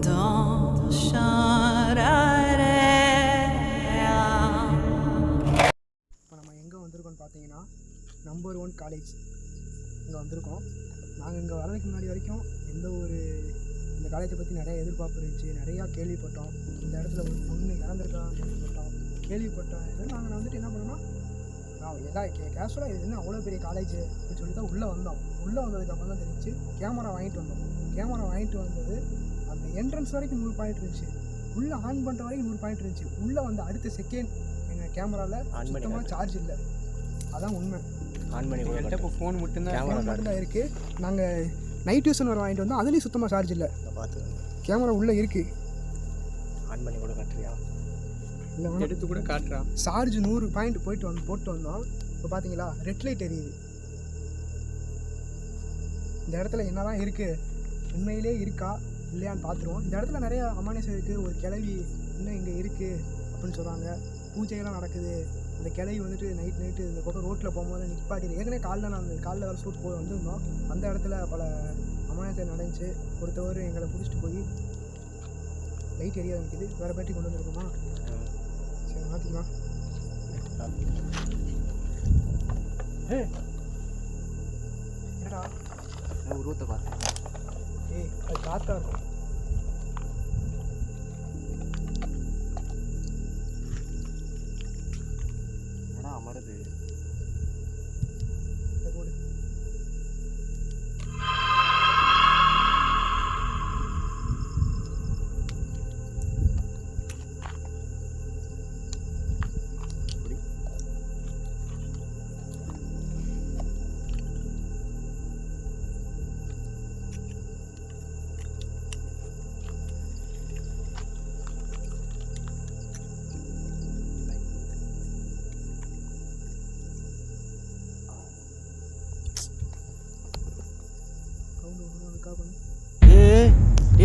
dans இப்போ நம்ம எங்கே வந்திருக்கோம்னு பார்த்தீங்கன்னா நம்பர் 1 காலேஜ் இங்கே வந்திருக்கோம். நாங்கள் இங்கே வரதுக்கு முன்னாடி வரைக்கும் இந்த காலேஜை பற்றி நிறையா எதிர்பார்ப்பு இருந்துச்சு, நிறையா கேள்விப்பட்டோம். இந்த இடத்துல ஒரு பொண்ணு இறந்துருக்கான்னு கேள்விப்பட்டோம். நாங்கள் வந்துட்டு என்ன பண்ணோம்னா கேஷுவலாக இது என்ன அவ்வளோ பெரிய காலேஜ் அப்படின்னு சொல்லி தான் உள்ளே வந்தோம். உள்ளே வந்ததுக்கப்புறம் தான் தெரிஞ்சு கேமரா வாங்கிட்டு வந்தோம். கேமரா வாங்கிட்டு வந்தது அந்த என்ட்ரன்ஸ் வரைக்கும் 100 பாயிண்ட் இருந்துச்சு, உள்ளே ஆன் பண்ணுற வரைக்கும் 100 பாயிண்ட் இருந்துச்சு. உள்ளே வந்து அடுத்த செகண்ட் எங்கள் கேமராவில் சுத்தமாக சார்ஜ் இல்லை. அதான் உண்மை. ஆன் பண்ணி இப்போ ஃபோன் மட்டும்தான் இருக்குது. நாங்கள் நைட் டியூஷன் வர வாங்கிட்டு வந்தோம், அதுலேயும் சுத்தமாக சார்ஜ் இல்லை. பார்த்து கேமரா உள்ளே இருக்குது. ஆன் பண்ணி கூட காட்டுறியா? இல்லை எடுத்து கூட காட்டுறா. சார்ஜ் 100 பாயிண்ட் போட்டு வந்தோம். இப்போ பார்த்தீங்களா ரெட் லைட் எரியுது. இந்த இடத்துல என்னதான் இருக்குது, உண்மையிலே இருக்கா இல்லையான்னு பார்த்துருவோம். இந்த இடத்துல நிறையா அமானுஷம் இருக்குது. ஒரு கிளவி இன்னும் இங்கே இருக்குது அப்படின்னு சொல்கிறாங்க. பூஜைகள்லாம் நடக்குது. அந்த கிளவி வந்துட்டு நைட்டு இந்த பக்கம் ரோட்டில் போகும்போது நிற்பாட்டி ஏற்கனவே காலைல வர ஷூட் போய் வந்திருந்தோம். அந்த இடத்துல பல அமானுஷம் நடந்துச்சு. ஒருத்தவர் எங்களை பிடிச்சிட்டு போய் லைட் எரிய ஆரம்பிக்குது. வேறு பேட்டி கொண்டு வந்துருக்கோமா? சரி மாற்றிக்கலாம். ஏடா உருவத்தை பார்த்தேன். அது காத்தா இருக்கும். ஏன்னா அமருது.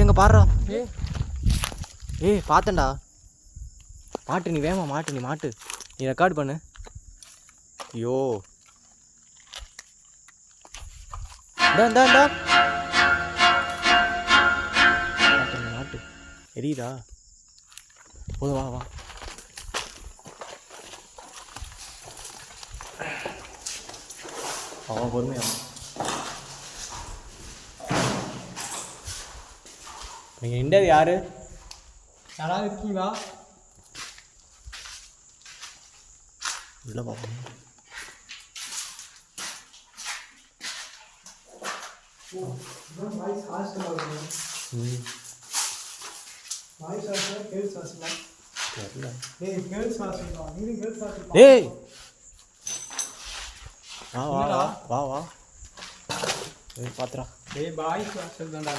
எங்க பாடுறா? பார்த்தேன்டா. மாட்டு நீ வேமா மாட்டு நீ ரெக்கார்ட் பண்ணு. ஐயோ மாட்டு எரியுதா? போதும் வா பொறுமையா. நீங்கள் நின்றது யாரு? யாராவது இருக்கீங்களா? உள்ள பார்ப்போம். டேய் வா பாத்துறா. பாய்ஸ் ஹாஸ்டல் தான்டா.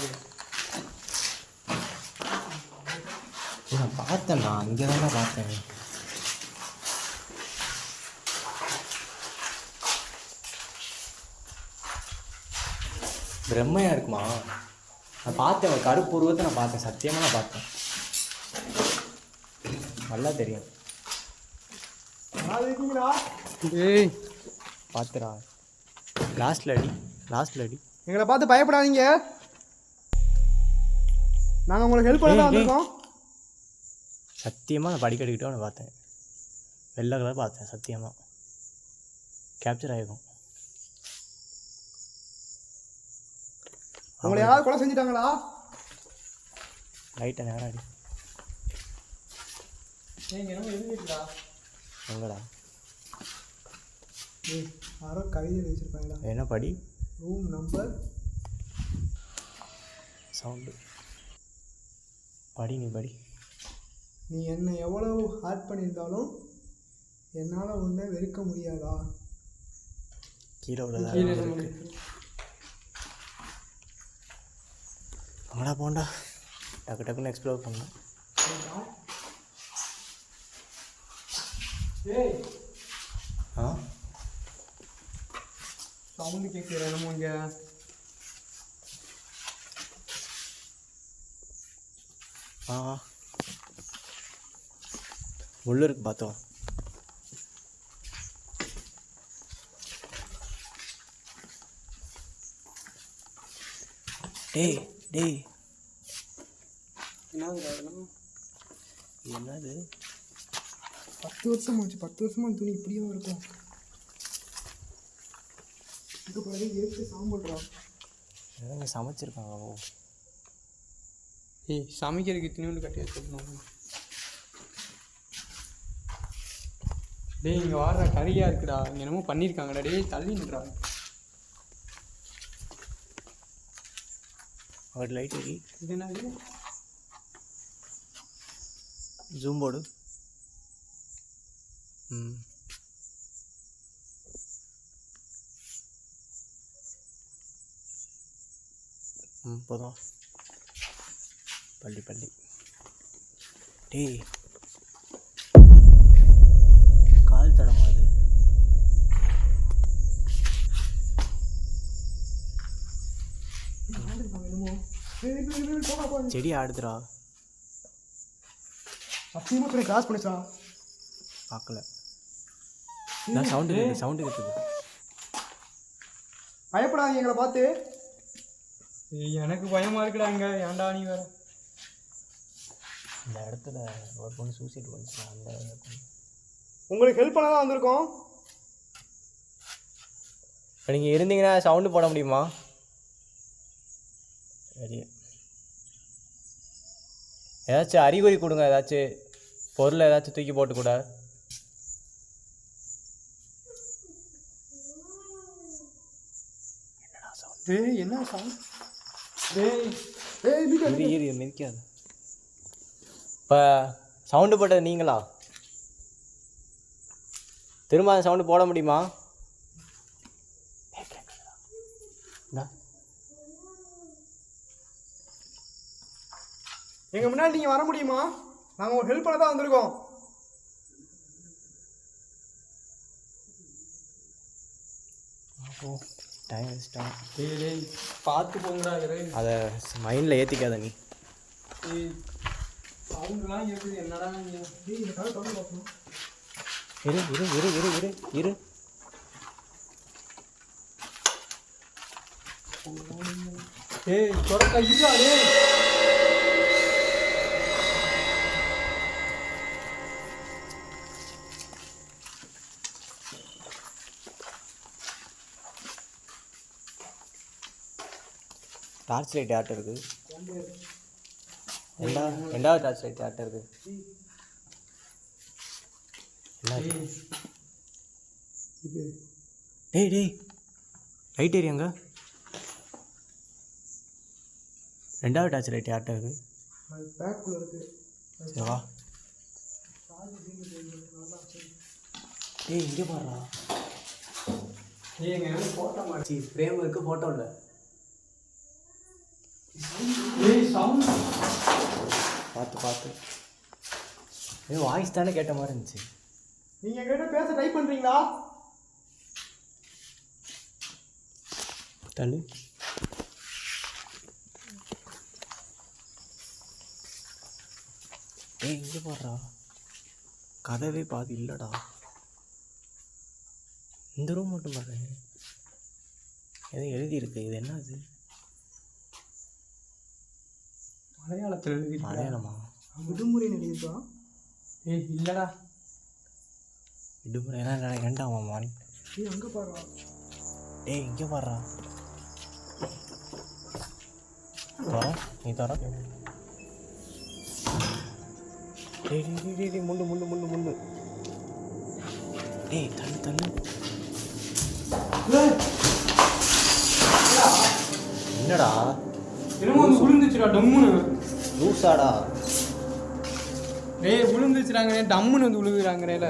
நான் பார்த்தேன்டா, இங்கே தானே பார்த்தேன். பிரம்மையாக இருக்குமா? நான் பார்த்தேன், ஒரு கருப்பு உருவத்தை நான் பார்த்தேன், சத்தியமாக நான் பார்த்தேன். நல்லா தெரியும். பார்த்துடா. லாஸ்ட்ல அடி. எங்களை பார்த்து பயப்படாதீங்க, நாங்கள் உங்களுக்கு ஹெல்ப் பண்ண தான் வந்திருக்கோம். சத்தியமாக நான் படிக்கடிக்கிட்டே அவனை பார்த்தேன். வெள்ளை கலர் பார்த்தேன். சத்தியமாக கேப்சர் ஆகிருக்கும். உங்களை யாராவது கொலை செஞ்சுட்டாங்களா? லைட்டை நேரம் அடி. எங்கடா? யாரோ கவிதை வச்சுருப்பாங்களா? என்ன படி? ரூம் நம்பர் சவுண்டு படி. நீ என்னை எவ்வளவு ஹார்ட் பண்ணியிருந்தாலும் என்னால் ஒன்றை வெறுக்க முடியாதா? கீழே உள்ளதா? அவங்களா போண்டா, டக்குன்னு எக்ஸ்ப்ளோர் பண்ணலாம். சவுண்டு கேட்குற என்னமோ இங்கே. முள்ளு இருக்கு பார்த்தோம். டேய் என்னது 10 வருஷம் ஆச்சு, 10 வருஷமா அந்த துணி இப்படியே இருக்கும். இதுக்கு பிறகு எடுத்து சாம்பிடுறா. எதங்க சமைச்சிருக்காங்க? ஓ ஏய் சமைக்கிறதுக்கு இத்தனையோண்டு கட்டி வச்சுக்கணும். டேய் இங்கே வாடுற கறியாக இருக்குடா, இங்கே என்னமோ பண்ணியிருக்காங்கடா. டேய் தள்ளின்றா. ஒரு லைட் எரி. இது என்னது? Zoom board. போதும். பள்ளி டேய் கால் தடமா அது. செடி ஆடுதுடா. சத்தியமா போய் கிராஸ் பண்ணிச்சா? பார்க்கல. நான் சவுண்டு கேட்குது. பயப்படாதீங்க எங்களை பார்த்து. ஏய் எனக்கு பயமாக இருக்குடா. இங்கே ஏன்டா நீ வேற? இந்த இடத்துல ஒரு பொண்ணு சூசைட் பண்ணிச்சு. அந்த உங்களுக்கு ஹெல்ப் பண்ண தான் வந்திருக்கோம். இப்போ நீங்கள் இருந்தீங்கன்னா சவுண்டு போட முடியுமா? சரி, ஏதாச்சும் அறிகுறி கொடுங்க. ஏதாச்சும் பொருள் ஏதாச்சும் தூக்கி போட்டு கூட. டேய் என்ன சவுண்ட்? டேய் மிதிக்காது. இப்போ சவுண்டு போட்டது நீங்களா? திரும்ப அந்த சவுண்டு போட முடியுமா? எங்க முன்னாடி நீங்க வர முடியுமா? நாங்க ஒரு ஹெல்ப் பண்ண தான் வந்திருக்கோம். டைம் வேஸ்ட்டாக. டேய் பார்த்து போங்கடா. அதை மைண்டில் ஏற்றிக்காத நீ. ஏய் சவுண்ட்லாம் இருக்குது. என்னடா நீ? டேய் இந்த கதை தொடர்ந்து பார்க்கணும். இரு. ஏய் தொடக்க இல்லா. டேய் டார்ச் லைட் யார்ட்ட இருக்குது? ரெண்டாவது டார்ச் லைட் யார்ட்ட இருக்குது? டேய் லைட் ஏரியாங்க. ரெண்டாவது டார்ச் லைட் யார்ட்ட இருக்குது? அது பேக்குள்ள இருக்கு. சரி வா. இங்கே பாருடா. ஏங்க ஃபோட்டோ மாட்டி ஃப்ரேம் இருக்குது, ஃபோட்டோ இல்லை. ஏய் சவுண்ட் பார்த்து வாய்ஸ் தானே கேட்ட மாதிரி இருந்துச்சு. நீங்க எங்கிட்ட பேச ட்ரை பண்றீங்களா? தள்ளு. இங்கே போடுறா. கதவே பாதி இல்லைடா. இந்த ரூம் மட்டும் பாரு. எதோ எழுதியிருக்கு. இது என்ன? அது மலையாளத்தில் எழுதி. மலையாளமா? விடுமுறை நிலையதா? ஏய் இல்லைடா. விடுமுறை ஏண்டாமா மாறி? ஏய் அங்கே பாருடா. டேய் இங்கே பாடுறா. நீ தர. டேய் முள்ளு. டேய் தள்ளு. என்னடா என்னமோ வந்து விழுந்துச்சுடா டம்முன்னு. லூசாடா. டேய் விழுந்துச்சுறாங்க. டம்முன்னு வந்து விழுகுறாங்கறேல.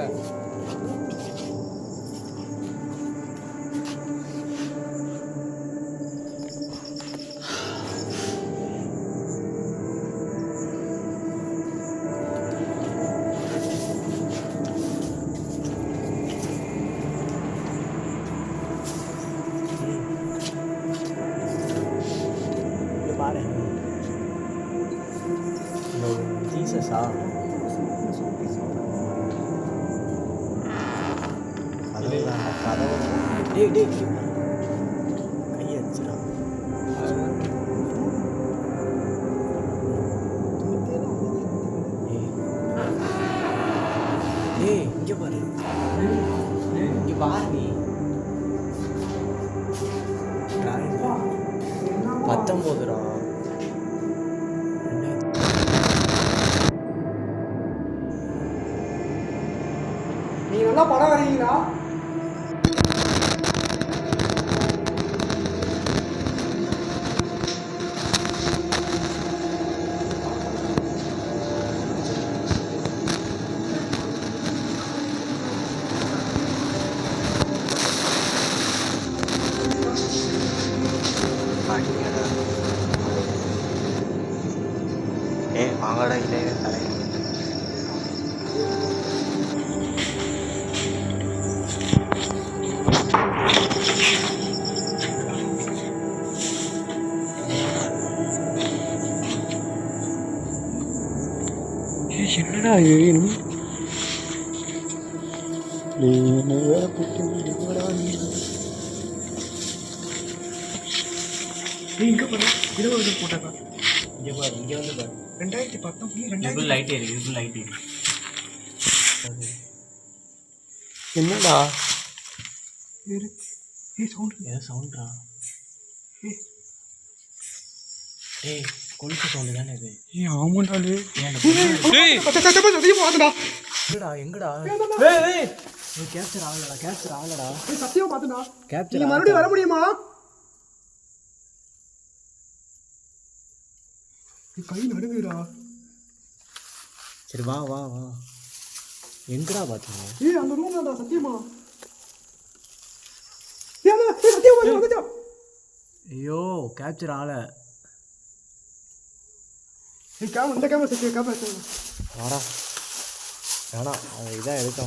பாரு ஜீசஸா? கதவு. டேய் கையை அடிச்சிடா. நல்லா படம் வரைங்களா? ஏய் வாங்கடா இல்லை தலையில் என்னடா இது நீ என்ன வேற போட்டு நீ இங்கே பாரு 20 போட்டாக்கா இங்கே பாரு இங்கே வந்து பாரு 2019 இதுக்குள்ள லைட் ஏறி இதுக்குள்ள லைட் ஏறி என்னடா சவுண்ட் ஏதோ சவுண்ட்ரா ஏய் கொலுசு சவுண்டு தானே இது ஆமாண்டாலே எங்கடா கேப்சர் ஆகலடா சத்தியமா பார்த்துடா. கேப்சர் நீ மறுபடியும் வர முடியுமா? கை நடுங்குடா. சரி வா வா வா எங்கடா பார்த்தீங்க அந்த ரூம் தான்டா சத்தியமா. சத்தியமா வந்துட்டா. ஐயோ கேப்சர் ஆகல இந்த கேமரா சத்தியம் கேமரா வாடா வேணாம் அது இதான் எடுக்க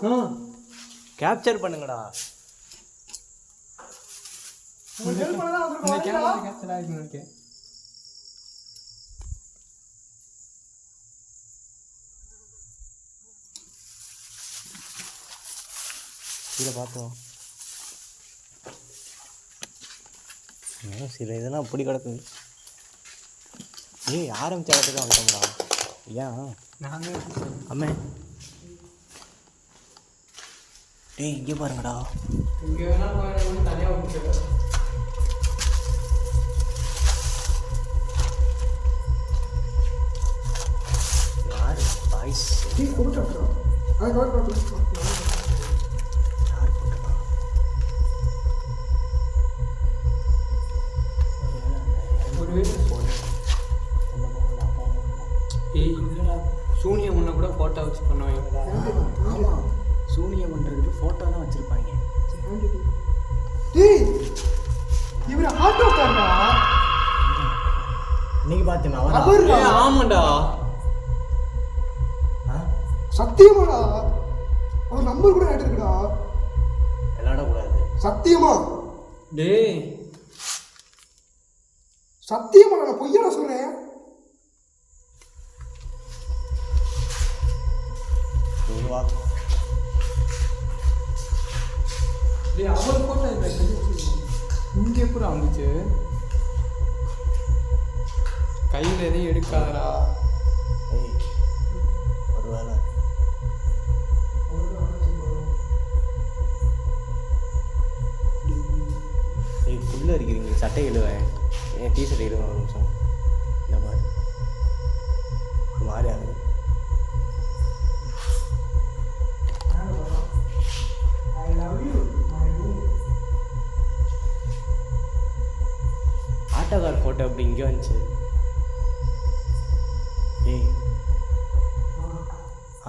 நம்ம கேப்சர் பண்ணுங்கடா இந்த கேமரா கேப்சர் ஆகிருக்கு நினைக்கிறேன். இதை பார்த்தோம் சில இதெல்லாம் அப்படி கிடக்குது ஏய் ஆரம்பிச்ச இடத்துக்கு வந்துட்டோம்டா ஏன் நாங்கள் அம்மே டேய் இங்கே பாருங்கடா இங்கே வேணா போய் தனியாக விட்டுருக்கேன். யார் பாய்ஸ் அது கவர் பார்த்து யார் போட்டா ஒரு ஏய் இல்லைடா சூனியம் முன்ன கூட ஃபோட்டோ வச்சு பண்ணுவாங்க. ஆமாம் சூனியம் பண்ணுறதுக்கு ஃபோட்டோ தான் வச்சுருப்பாங்க இவர் ஆட்டோக்காரா? இன்னைக்கு பார்த்தேன் அவர்டா. ஆமாண்டா சத்தியமாடா அவர் நம்பர் கூட ஆயிட்டு விளையாடக்கூடாது சத்தியமா டேய் சத்தியமா நான் பொய்யா சொல்றேன். வா டேய் அவர் ஃபோட்டோ இங்கே எப்படி வந்துச்சு? கையில் எதையும் எடுக்காதடா. ஏய் ஒரு வேலை ஏய் புல்ல இருக்கிறீங்க சட்டை இழுவேன் ஏன் டிஷர்ட் இழுவேன் ஒரு நிமிஷம் இந்த மாதிரி ஒரு மாதிரி ஆகுது I love you, my room. ஆட்டோக்கார் ஃபோட்டோ அப்படி இங்கே வந்துச்சு ஏய்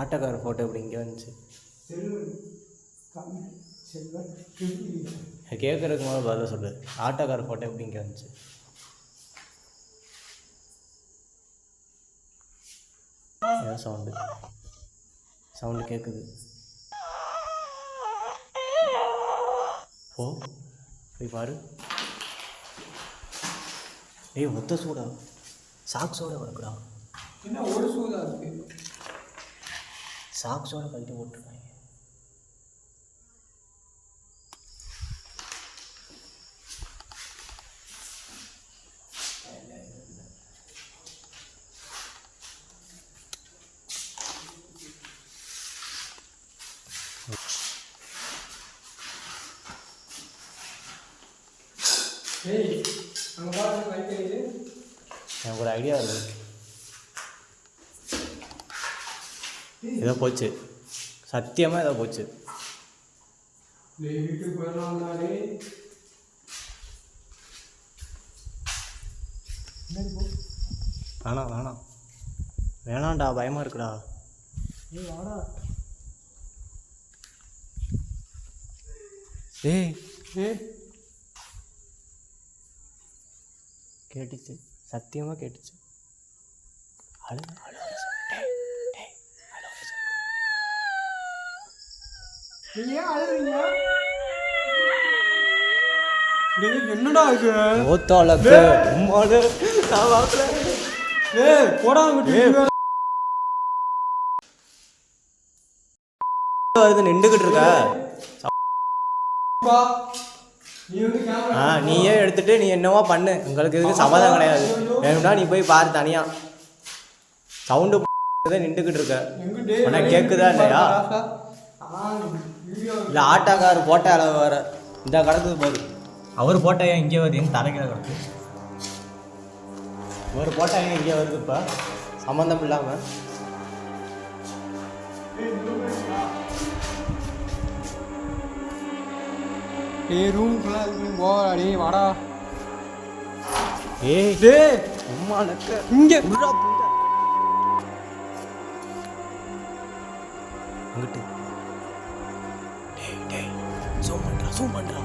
ஆட்டோக்கார் ஃபோட்டோ அப்படி இங்கே வந்துச்சு கேட்குறதுக்கு முதல்ல பதில் சொல்லு ஆட்டோக்கார் ஃபோட்டோ எப்படி இங்கே வந்துச்சு ஏதோ சவுண்டு கேட்குது போய் பாரு ஏய் ஒத்த சூடா சாக்ஸோட வருக்குடா என்ன ஒரு சூதா இருக்கு சாக்ஸோட கழட்டி போட்டுருக்காங்க ஏய் அங்கே பார்த்து லைட் எரியுது. எனக்கு ஒரு ஐடியா இருக்குது ஏதோ போச்சு, சத்தியமாக ஏதோ போச்சு. டேய் வீட்டுக்கு போயிடலாம்டா டேய். என்னது போ வேணாம் வேணாம் வேணாம்டா, பயமாக இருக்குடா. ஏய் வாடா. ஏய் ஏய் கேட்டுச்சு, சத்தியமாக கேட்டுச்சு. அழு அழு நீங்க ஏன் அழுகுறீங்க? டேய் என்னடா இது? ஓத்தாளக்கு உம்மாடு நான் வாக்கல. ஏய் போடா விட்டு வருது, நின்றுக்கிட்டு இருக்க. பா. நீ வந்து கேமரா நீயே எடுத்துட்டு நீ என்னவோ பண்ணு, உங்களுக்கு இதுக்கு சம்மதம் கிடையாது. வேணும்னா நீ போய் பாரு தனியா. சவுண்டு நின்றுக்கிட்டு இருக்க. எங்க டேய் உனக்கு கேட்குதா இல்லையா? வீடியோ இல்லை ஆட்டாக்கார் போட்ட அளவு வேற இந்த கிடக்குது போது. அவர் போட்டா ஏன் இங்கே வருது? எங்க தலைக்கிற கிடக்கு. அவர் போட்டா ஏன் இங்கே வருது? இப்போ சம்மந்தம் இல்லாமல் டேய் ரூம்க்குள்ள இருக்கு போடா டேய் வாடா. ஏய் டேய் அம்மா நக்க இங்க அங்கிட்டு. டேய் டேய் ஜூம் பண்ணுறா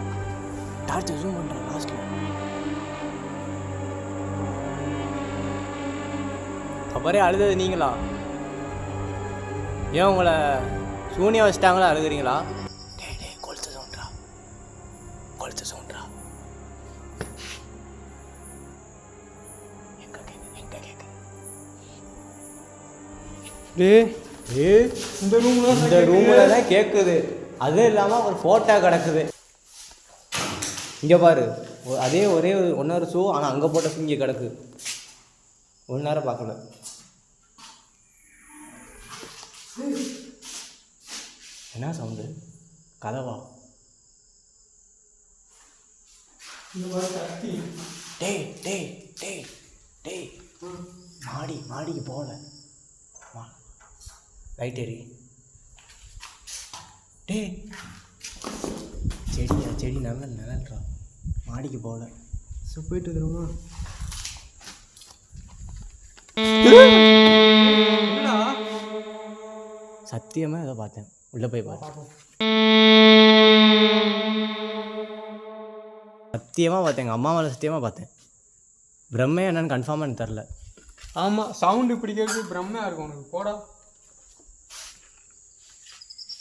டார்ச்சை ஜூம் பண்ணுறா லாஸ்ட்டில். அப்புறே அழுதது நீங்களா? ஏன் உங்களை சூனியம் வச்சுட்டாங்களா அழுகுறீங்களா? டேய் டேய் கொளுத்து சவுண்ட்ரா எங்க கேட்க டேய் ஏய் இந்த ரூம்ல இந்த ரூமில் தான் கேட்குது. அதுவும் இல்லாமல் ஒரு ஃபோட்டோ கிடக்குது. இங்கே பாரு, அதே ஒரே ஒன்றொரு ஷூ, ஆனால் அங்கே போட்ட ஷூ இங்கே கிடக்கு. ஒரு நேரம் பார்க்கல. என்ன சவுண்டு? கதவா? இந்த மாதிரி கத்தி. டேய் டேய் டேய் டேய் மாடிக்கு போகல. லைட் எரி. டேய் செடி நிழல்றா. மாடிக்கு போகல. ஸோ போயிட்டு வந்துடுமா? என்னடா சத்தியமாக ஏதோ பார்த்தேன், உள்ளே போய் பார்த்தேன். சத்தியமாக பார்த்தேன், எங்கள் அம்மா மேலே சத்தியமாக பார்த்தேன். பிரம்மே என்னன்னு கன்ஃபார்மாக எனக்கு தெரில. ஆமாம் சவுண்டு இப்படி கேட்குது, பிரம்மையாக இருக்கும் உனக்கு. போடா.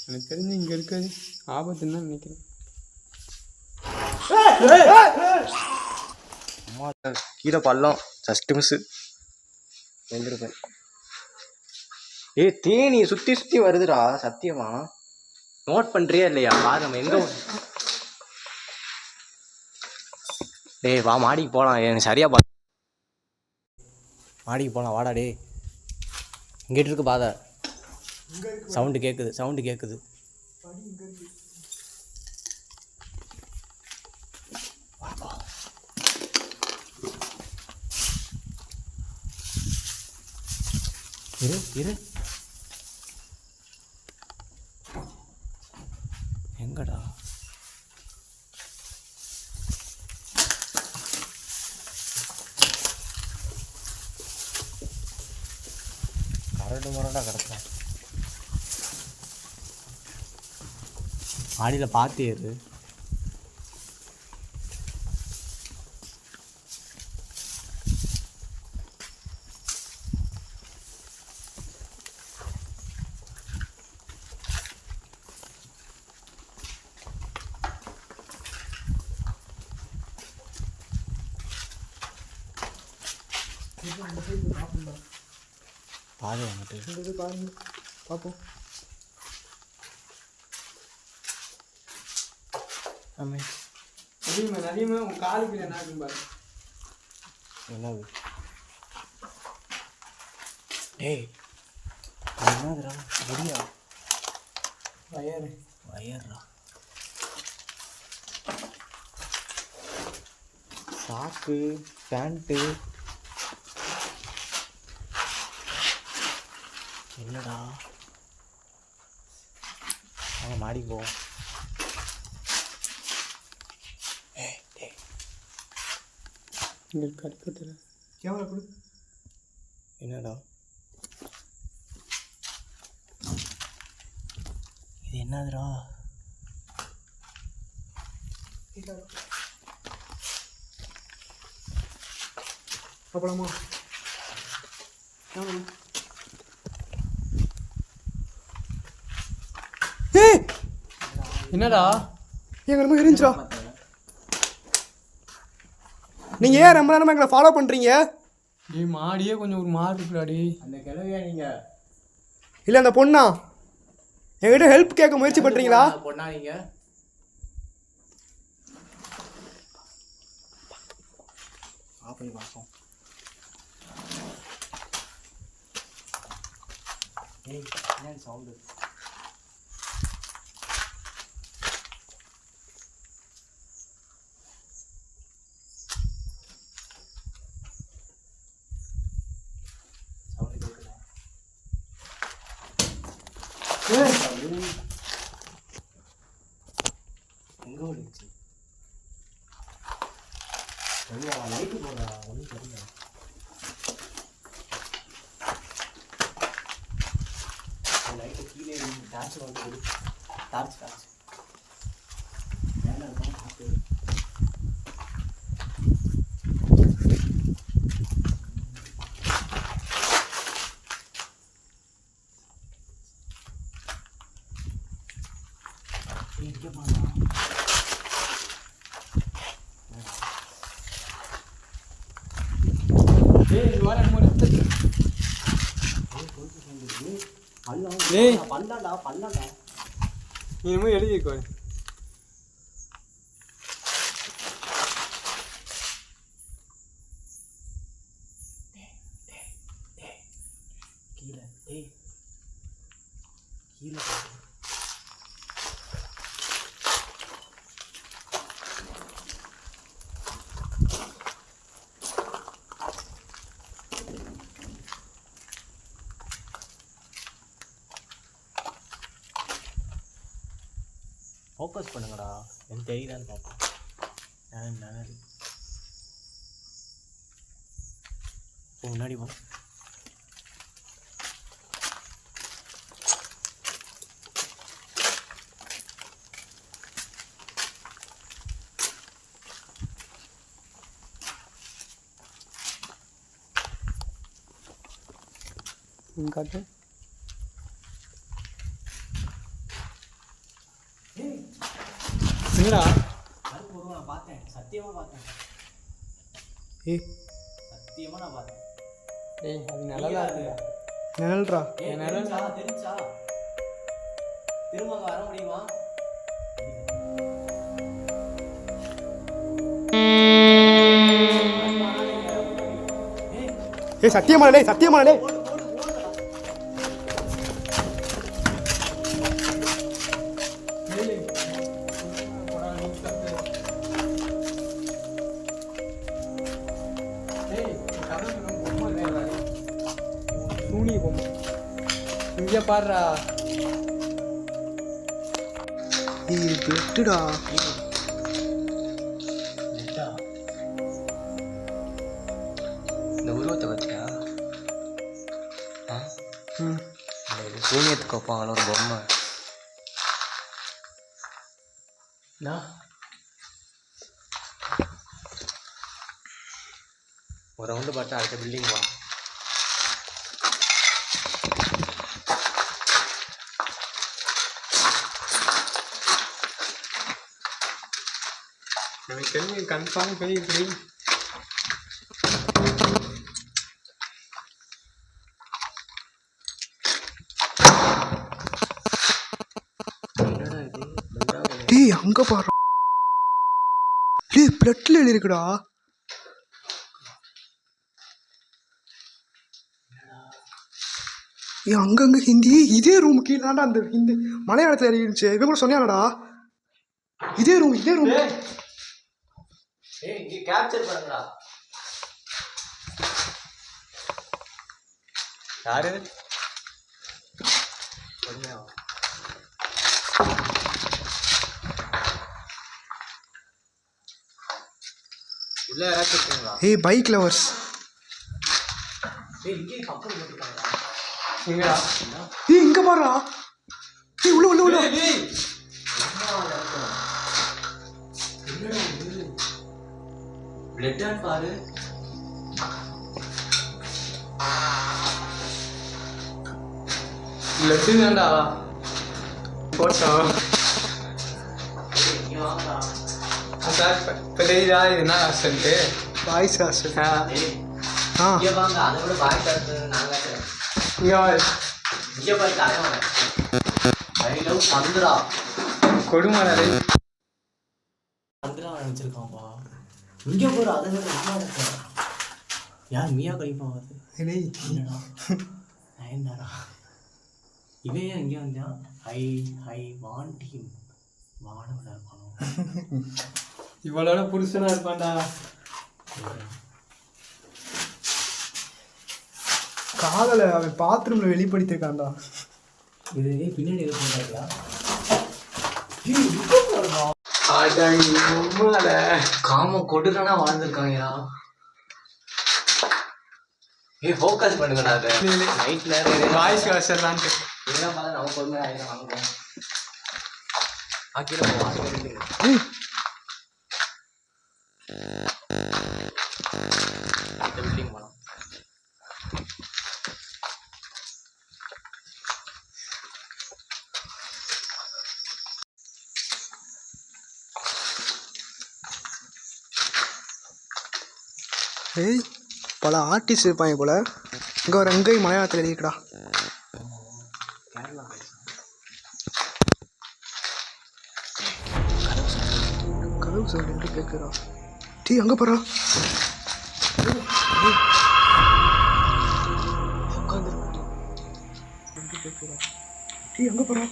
எனக்கு தெரிஞ்சு இங்கே இருக்காது, ஆபத்துன்னு தான் நினைக்கிறேன். அம்மா கீழே பள்ளம், ஜஸ்ட் மிஸ்ஸு எழுந்திருப்பேன். தேனி சுற்றி வருதுடா. சத்தியமா நோட் பண்ணுறியா இல்லையா? பாரு நம்ம எங்கே. டேய் வா மாடிக்கு போகலாம். எனக்கு சரியாக மாடிக்கு போகலாம் வாடா. டே இங்கிட்டு இருக்கு பாதை. சவுண்டு கேட்குது. இரு எங்கடா? கரடு முரடா கிடப்பேன். மாடியில் பார்த்து ஏறு. பாரு வந்துட்டு இந்த இது பாருங்க பார்ப்போம். அதிகமாக உன் காலுக்கு என்ன ஆகும் பாரு. என்னது? டேய் என்னதுடா? முடியா வயர்ரா. சாக்கு பேண்ட்டு என்னடா? அவங்க மாடி போவோம். இங்கே கடுக்கத்தில் கேமரா கொடு. என்னடா இது? என்னதுடா? போகலாமா? கேமரா ஏய் என்னடா எங்க ரொம்ப எரிஞ்சிரா. நீங்க ஏன் ரொம்ப நேரமா எங்களை ஃபாலோ பண்றீங்க? டேய் மாடியே கொஞ்சம் ஒரு மாடு இருக்குடாடி. அந்த கிழவியா நீங்கள்? இல்ல அந்த பொண்ணா என்கிட்ட ஹெல்ப் கேட்க முயற்சி பண்றீங்களா? பொண்ணா நீங்க? பண்ணி பார்ப்போம். ஏய் என்ன சவுண்டு? எங்க ஓடிச்சு? லைட்டு போடா, ஒன்றும் தெரியல. லைட்டு கீழே டார்ச் வந்து டார்ச் மேலே இருக்கும் பார்த்து. இங்கே போனா பல்லாண்டா என்னமோ எழுதியிருக்கோ. கீழே கீழே ஃபோக்கஸ் பண்ணுங்கடா. எனக்கு தெரியுதான்னு பார்ப்போம். நிழல் முன்னாடி போ. காட்டு. என்னடா நான் பார்த்தேன், சத்தியமாக பார்த்தேன். சத்தியமாக நான் பார்த்தேன். ஏய் அது நல்லா இருக்குடா. நிழல்ரா. நிழல்டா தெரிஞ்சா திரும்ப அங்கே வர முடியுமா? ஏய் சத்தியமானே சத்தியமானே. சூனி பொம்மை இங்கே பாடுறா. ஏய் பிளட்டுடா. இந்த உருவத்தை பற்றியா? சூனியத்துக்கு வைப்பாங்களோ ஒரு பொம்மை. ஒரு ரவுண்டு பார்த்தா அடுத்த பில்டிங் வா. எனக்கு தெரிஞ்சு கன்ஃபார்ம் போய் இப்படி டேய் அங்க பாரு. டேய் பிளட்ல எழுதிருக்குடா. ஏய் அங்கங்க ஹிந்தி. இதே ரூம் கீழே தான்டா அந்த ஹிந்தி மலையாளத்தில் எழுதிருந்துச்சு. இவன் கூட சொன்னானடா. இதே ரூம் இதே ரூம். ஏய் இங்கே கேப்சர் பண்ணுங்கடா. யாரு? உள்ள யாராச்சும் இருக்கீங்களா? ஏய் பைக் லவர்ஸ். ஏய் இங்கே கப்பல் போட்டுருக்காங்களா? எங்கடா? ஏய் இங்க பாருடா. ஏய் உள்ள உள்ள உள்ள. ஏய் பிளட் ஆன் பாரு. லட்டு தான்டா போட்டோ. இங்கே வாங்கடா. சார் இப்போ தெரியுதா இது என்ன ஹாஸ்டல்ட்டு? Boys hostel. ஏய் ஆ இங்கே வாங்க. அதை விட பாய் காசு நான் காட்டுறேன். இங்கே இங்கே பாரு தலைவன் ஐ லவ் சந்திரா. கொடுமடா. சந்திரா நினச்சிருக்கான்ப்பா. இங்கே போகிற அதை விட நல்லா இருக்க. யார் மியா கழிப்பா வருது? டேய் என்னடா நயன்தாரா. இவன் ஏன் இங்கே வந்தான்? I want him. வானவில் இருக்கணும். இவளோட புருஷனா இருப்பான்டா. காதலை அவன் பாத்ரூம்ல வெளிப்படுத்திருக்கான்டா. இது பின்னாடி எது போட்டாங்களா? காம கொடுக்கனா வாழ்ந்துருக்காங்கயா. ஏய் ஃபோக்கஸ் பண்ணுங்கடா. அது நைட் நேரம் வாய்ஸ் வாசர்லான்ட்டு இதெல்லாம் பார்த்தா நம்ம பொறுமை ஆயிரம் வாங்குவோம். ஆக்கிட வாங்க. இந்த பில்டிங் போகலாம். ஏய் பல ஆர்டிஸ்ட் இருப்பாங்க போல. இங்கே ஒரு அங்கை மலையாளத்தில் எழுதிக்கடா. கேரளா கதவு சவுண்ட் எங்கே கேட்குறா? டீ அங்கே போகிறா. உட்காந்துருக்கா. கேட்குறா. டீ அங்கே போகிறா.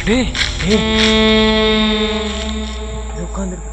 டேய் உட்காந்துருக்கா.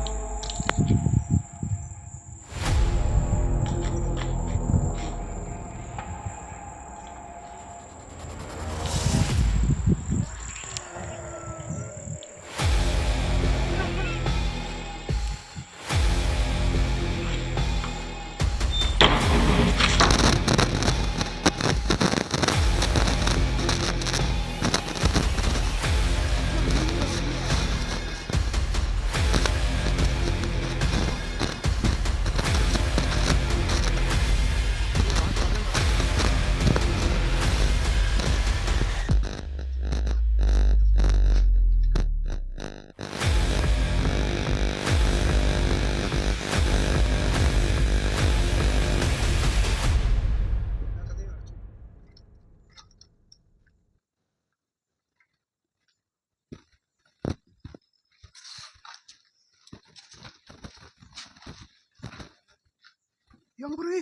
அங்கே போகிற.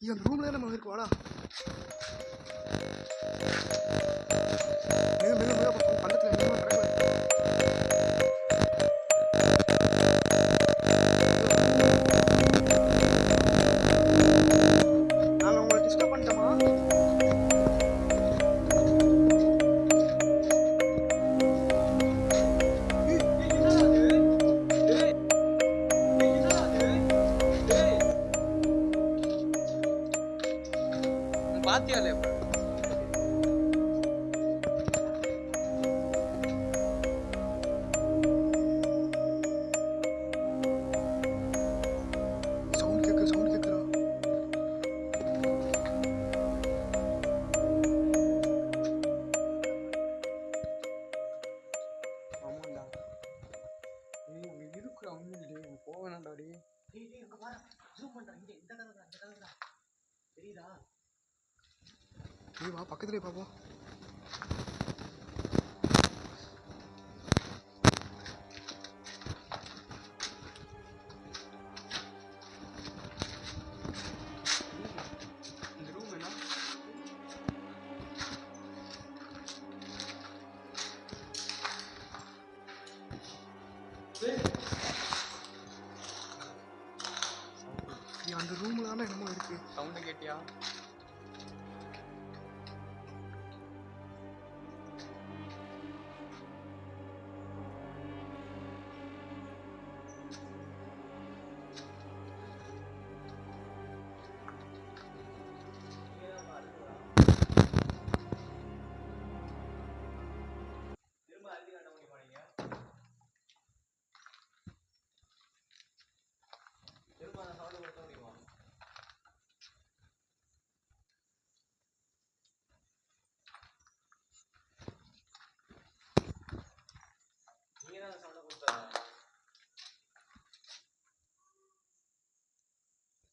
அந்த ரூம்ல நம்ம இருக்கு. வாடா பக்கத்தில் நான் உங்களை டிஸ்டர்ப் பண்ணிட்டோமா? பாத்தியாலே சவுண்ட் கேட்குறா. ஆமாண்டா. ஏய் அங்கே இருக்கிற அவங்களே போவேணாண்டா. டே அங்கே பாரு. ஜூம் பண்ணுறேன். இங்கே இந்த கதை தான். இந்த கதை தான் தெரியுதா? ஏய் வா பக்கத்துலேயே பார்ப்போம். இந்த ரூம் என்ன? அந்த ரூம்ல தானே என்னமோ இருக்கு. சவுண்டு கேட்டியா?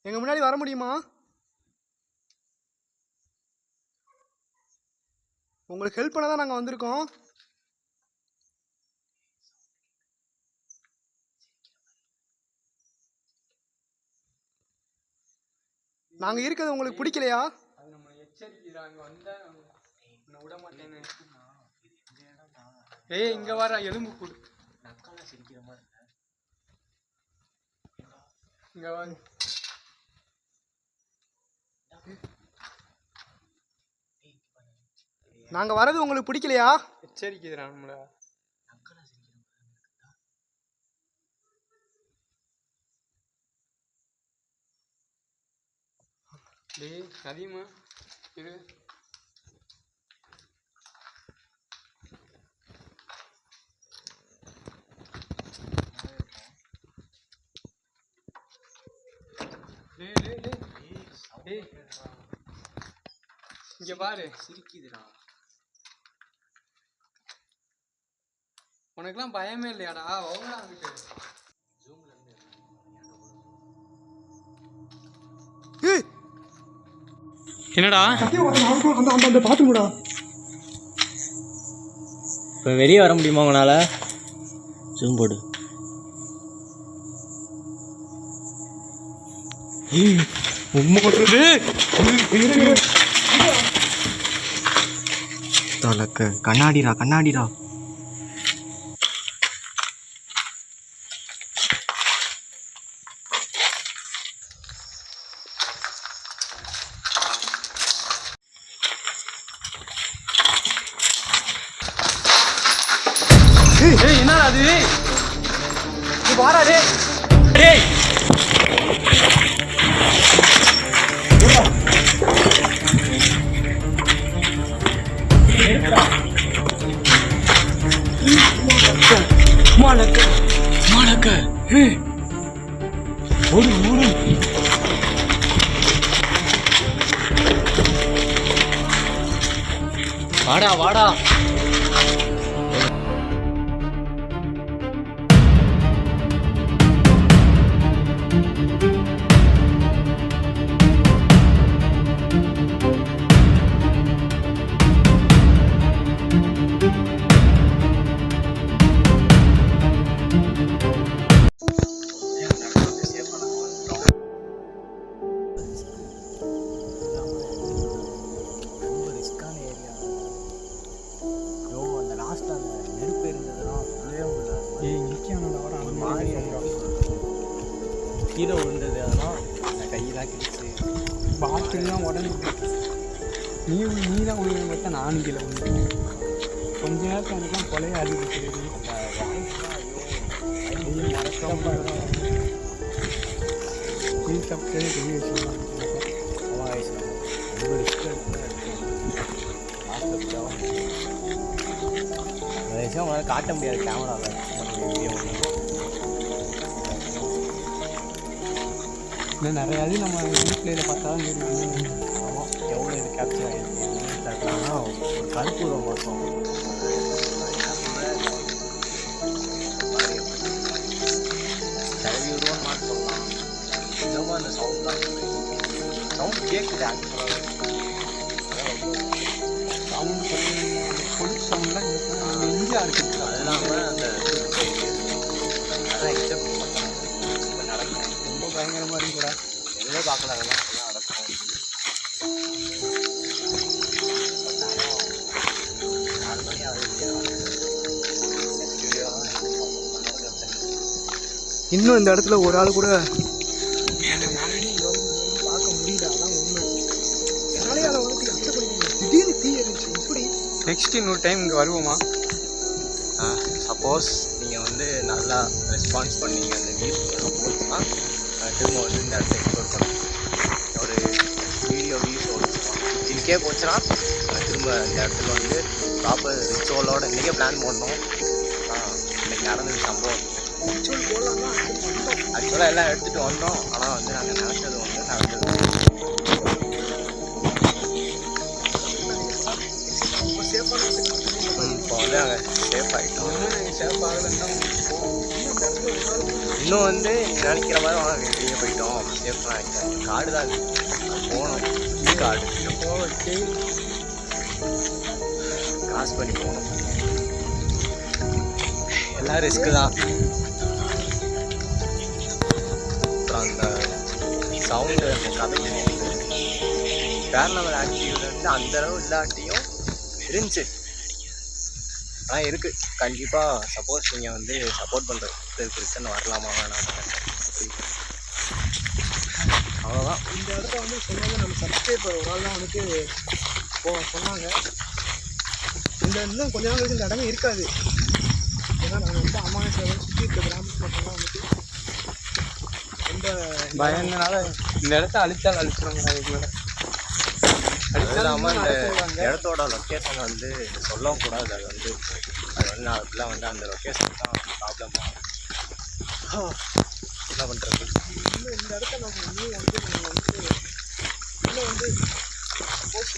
எங்கள் முன்னாடி வர முடியுமா? உங்களுக்கு ஹெல்ப் பண்ண தான் நாங்கள் வந்திருக்கோம். நாங்கள் இருக்கிறது உங்களுக்கு பிடிக்கலையா? அது நம்ம எச்சரிக்கிறாங்க வந்தா விட மாட்டேன்னு. ஏய் இங்க வர எலும்பு கூடு. நக்கலா சிரிக்கிற மாதிரி இங்க வா. நாங்கள் வர்றது உங்களுக்கு பிடிக்கலையா? எச்சரிக்கிறான் நம்மள. டேய் அதிகமா இரு. இங்க பாரு சிரிக்குதுடா. உனக்குலாம் பயமே இல்லையாடா? ஓவரா இருக்கு. என்னடா பார்த்துக்கூடா. இப்போ வெளியே வர முடியுமா உங்களால்? ஜூம் போடு. கண்ணாடிடா கண்ணாடிடா. என்னடா அது? வாடா டேய். டேய் வாடா வாடா. கீழே விழுந்தது அதெல்லாம் கையெல்லாம் கிடிச்சு பாட்டிலாம் உடனே நீ தான் உள்ள பார்த்தா நானும் கீழே விழுந்தேன். கொஞ்ச நேரத்தில் எனக்குலாம் கொலையை அறிவிக்கிறது. பெரிய விஷயம் உங்களால் காட்ட முடியாது கேமராவில். இன்னும் நிறையா இது நம்ம வீட்டில் பார்த்தா தான் தெரியும். ஆமாம், எவ்வளோ இது கேப்சர் ஆகிருக்கு. ஆனால் ஒரு கருப்பூரம் பார்த்தோம். தலைவியூர்வான்னு மாற்றி சொல்லலாம். இன்னமும் அந்த சவுண்ட் கேட்குது. ஆக்சுவலாக சவுண்டு பொலிஸ் சவுண்ட்லாம் எங்கேயா இருக்குது? அது இல்லாமல் அந்த அதெல்லாம் எக்ஸப்ட் பண்ணலாம். இப்போ நடக்கும். ரொம்ப பயங்கரமாக இருக்குடா. எதுவுமே பார்க்கல. அதெல்லாம் நடக்கும். இன்னும் இந்த இடத்துல ஒரு ஆள் கூட பார்க்க முடியல. அதான் உண்மை. சாலையால் வந்து கஷ்டப்படுது. திடீர்னு தீ இருந்துச்சு. இப்படி நெக்ஸ்ட் இன்னொரு டைம் இங்கே வருவோமா? சப்போஸ் நீங்கள் வந்து நல்லா ரெஸ்பான்ஸ் பண்ணீங்க அந்த வியூஸ் போச்சுன்னா திரும்ப வந்து இந்த இடத்த எக்ஸ்ப்ளோர் பண்ணலாம். ஒரு வீடியோ வியூஸ் இதுக்கே போச்சுன்னா திரும்ப இந்த இடத்துல வந்து ப்ராப்பர் ரிச்சுவலோட இன்றைக்கே பிளான் பண்ணோம். இன்றைக்கி நடந்தது சம்பவம். ஆக்சுவலாக எல்லாம் எடுத்துகிட்டு வந்தோம். ஆனால் வந்து நாங்கள் நினச்சது வந்து நடந்தது. இப்போ வந்து வந்து நாங்கள் சேஃப் ஆகிட்டோம். சேஃப் ஆகலைன்னா இன்னும் வந்து நினைக்கிற மாதிரி வாங்க வெளியே போயிட்டோம் சேஃப் நினைக்கிறேன். காடு தான் அது போகணும். காடு வச்சு கிராஸ் பண்ணி போகணும். எல்லாம் ரிஸ்க்கு தான். அப்புறம் அந்த சவுண்டு அந்த கதை பேரலவல் ஆக்டிவிட்டி வந்து அந்த அளவு இல்லாட்டியும் இருந்துச்சு. ஆனால் இருக்குது கண்டிப்பாக. சப்போஸ் நீங்கள் வந்து சப்போர்ட் பண்ணுறது ரிட்டன் வரலாமா வேணாமா அவ்வளோதான். இந்த இடத்த வந்து சொன்னது நம்ம சப்ஸ்கிரைபர் ஒரு ஆள் தான் வந்துட்டு சொன்னாங்க. இன்னும் கொஞ்ச நாள் வரைக்கும் இந்த இடமே இருக்காது. ஏன்னா நாங்கள் வந்து அமாவாசை சுற்றி இருக்க கிராமத்து மட்டும்தான் வந்துட்டு ரொம்ப பயந்தனால இந்த இடத்த அழிச்சால் அழிச்சிடுவாங்க. அதுக்கு மேலே அது இல்லாமல் இந்த இடத்தோட லொக்கேஷன் வந்து சொல்லவும் கூடாது. அது வந்து நாளைக்குலாம் வந்து அந்த லொக்கேஷன் தான் ப்ராப்ளம் ஆகும். என்ன பண்ணுறது? இன்னும் இந்த இடத்த நம்ம இன்னும் வந்து நம்ம வந்து இன்னும் வந்து சப்போஸ்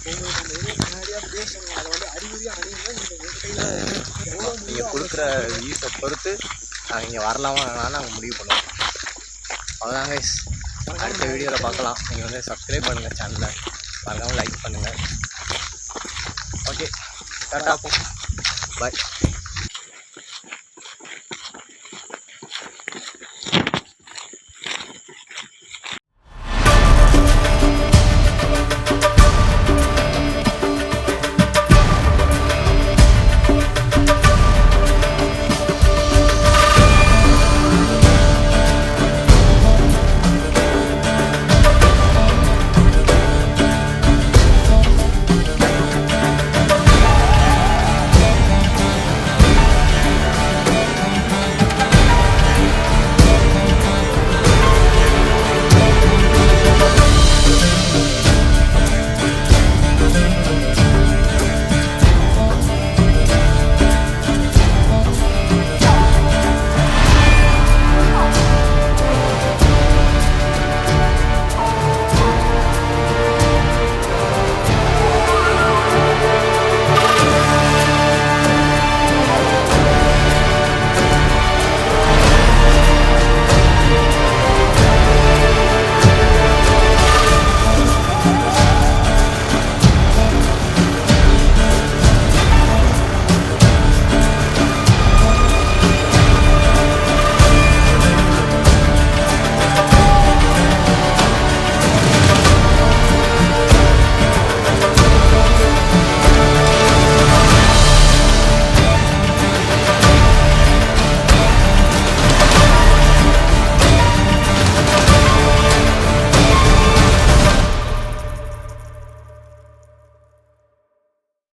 உங்களுக்கு நம்ம எதுவும் முன்னாடியாக பேசணும், அதை வந்து அறிகுறியாக அணியுங்க. நீங்கள் கொடுக்குற வியூஸை பொறுத்து நாங்கள் இங்கே வரலாமா வேணாலும் நாங்கள் முடிவு பண்ணுவோம். அவ்வளோதாங்க. அடுத்த வீடியோவில் பார்க்கலாம். நீங்கள் வந்து சப்ஸ்கிரைப் பண்ணுங்கள் சேனலை, மறக்காமல் லைக் பண்ணுங்கள். ஓகே, டாட்டா, பாய்.